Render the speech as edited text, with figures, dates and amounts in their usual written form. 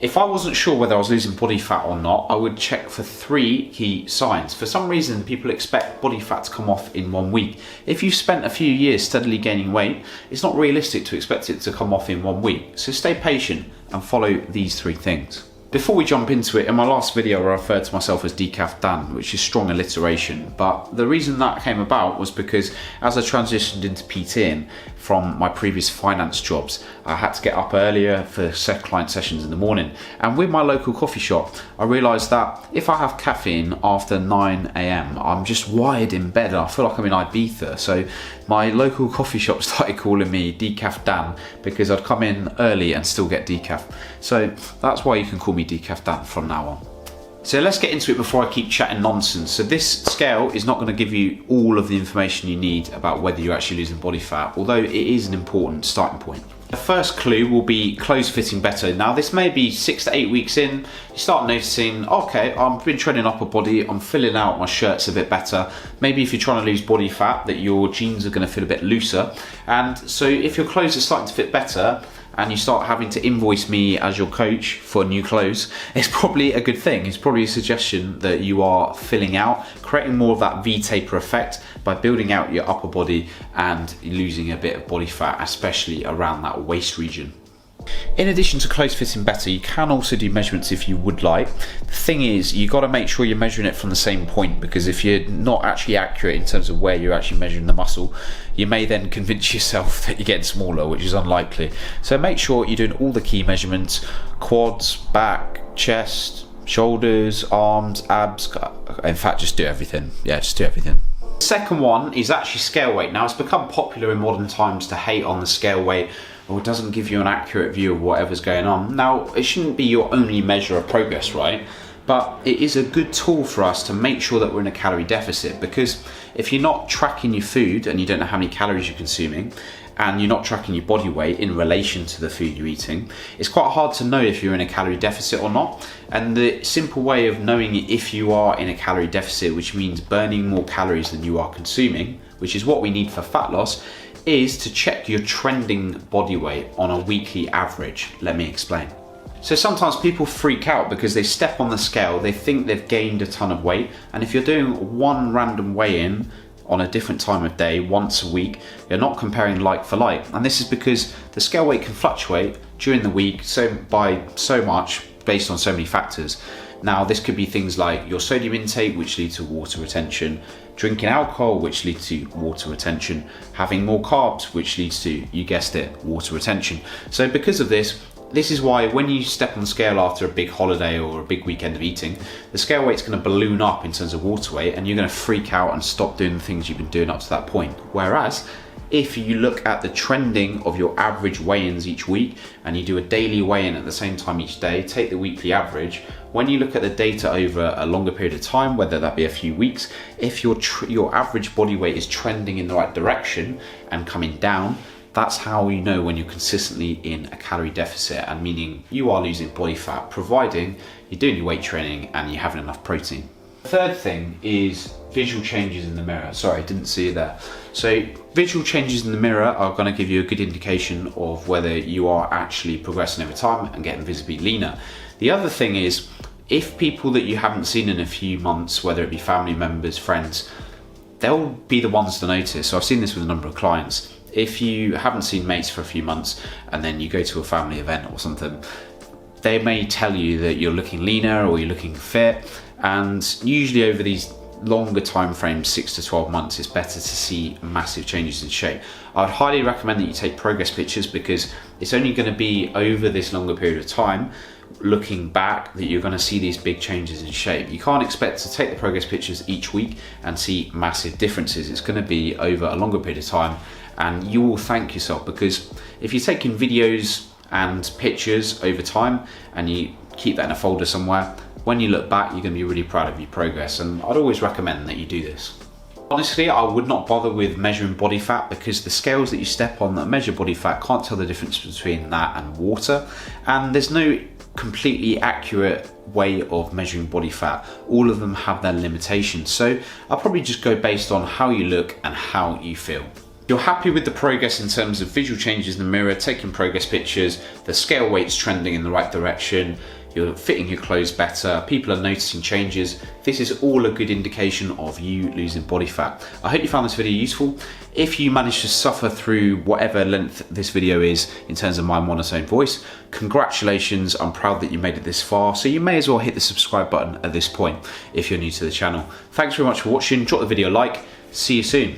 If I wasn't sure whether I was losing body fat or not, I would check for 3 key signs. For some reason, people expect body fat to come off in 1 week. If you've spent a few years steadily gaining weight, it's not realistic to expect it to come off in 1 week. So stay patient and follow these 3 things. Before we jump into it, in my last video I referred to myself as Decaf Dan, which is strong alliteration, but the reason that came about was because as I transitioned into PTing from my previous finance jobs, I had to get up earlier for client sessions in the morning, and with my local coffee shop I realised that if I have caffeine after 9 AM, I'm just wired in bed and I feel like I'm in Ibiza. So my local coffee shop started calling me Decaf Dan because I'd come in early and still get decaf. So that's why you can call me Decaf Dan from now on. So let's get into it before I keep chatting nonsense. So this scale is not going to give you all of the information you need about whether you're actually losing body fat, although it is an important starting point. The first clue will be clothes fitting better. Now this may be 6 to 8 weeks in, you start noticing, okay, I've been training upper body, I'm filling out my shirts a bit better. Maybe if you're trying to lose body fat, that your jeans are going to feel a bit looser. And so if your clothes are starting to fit better, and you start having to invoice me as your coach for new clothes, it's probably a good thing. It's probably a suggestion that you are filling out, creating more of that V-taper effect by building out your upper body and losing a bit of body fat, especially around that waist region. In addition to clothes fitting better, you can also do measurements if you would like. The thing is, you got to make sure you're measuring it from the same point, because if you're not actually accurate in terms of where you're actually measuring the muscle, you may then convince yourself that you're getting smaller, which is unlikely. So make sure you're doing all the key measurements: quads, back, chest, shoulders, arms, abs. In fact, just do everything. Yeah, just do everything. The second one is actually scale weight. Now it's become popular in modern times to hate on the scale weight, or it doesn't give you an accurate view of whatever's going on. Now, it shouldn't be your only measure of progress, right? But it is a good tool for us to make sure that we're in a calorie deficit, because if you're not tracking your food and you don't know how many calories you're consuming, and you're not tracking your body weight in relation to the food you're eating, it's quite hard to know if you're in a calorie deficit or not. And the simple way of knowing if you are in a calorie deficit, which means burning more calories than you are consuming, which is what we need for fat loss, is to check your trending body weight on a weekly average. Let me explain. So sometimes people freak out because they step on the scale, they think they've gained a ton of weight, and if you're doing one random weigh-in on a different time of day once a week, you're not comparing like for like. And this is because the scale weight can fluctuate during the week by so much based on so many factors. Now this could be things like your sodium intake, which leads to water retention, drinking alcohol, which leads to water retention, having more carbs, which leads to, you guessed it, water retention. So because of this is why when you step on the scale after a big holiday or a big weekend of eating, the scale weight's going to balloon up in terms of water weight, and you're going to freak out and stop doing the things you've been doing up to that point. Whereas if you look at the trending of your average weigh-ins each week and you do a daily weigh-in at the same time each day, take the weekly average, when you look at the data over a longer period of time, whether that be a few weeks, if your average body weight is trending in the right direction and coming down, that's how you know when you're consistently in a calorie deficit, and meaning you are losing body fat, providing you're doing your weight training and you're having enough protein. The third thing is visual changes in the mirror. Sorry, I didn't see you there. So visual changes in the mirror are going to give you a good indication of whether you are actually progressing over time and getting visibly leaner. The other thing is, if people that you haven't seen in a few months, whether it be family members, friends, they'll be the ones to notice. So I've seen this with a number of clients. If you haven't seen mates for a few months and then you go to a family event or something, they may tell you that you're looking leaner or you're looking fit, and usually over these longer time frames, 6 to 12 months, it's better to see massive changes in shape. I would highly recommend that you take progress pictures, because it's only going to be over this longer period of time, looking back, that you're going to see these big changes in shape. You can't expect to take the progress pictures each week and see massive differences. It's going to be over a longer period of time, and you will thank yourself, because if you're taking videos and pictures over time and you keep that in a folder somewhere, when you look back, you're going to be really proud of your progress, and I'd always recommend that you do this. Honestly, I would not bother with measuring body fat, because the scales that you step on that measure body fat can't tell the difference between that and water, and there's no completely accurate way of measuring body fat. All of them have their limitations, so I'll probably just go based on how you look and how you feel. You're happy with the progress in terms of visual changes in the mirror, taking progress pictures, the scale weight's trending in the right direction, you're fitting your clothes better, people are noticing changes. This is all a good indication of you losing body fat. I hope you found this video useful. If you managed to suffer through whatever length this video is in terms of my monotone voice, congratulations, I'm proud that you made it this far, so you may as well hit the subscribe button at this point if you're new to the channel. Thanks very much for watching, drop the video a like, see you soon.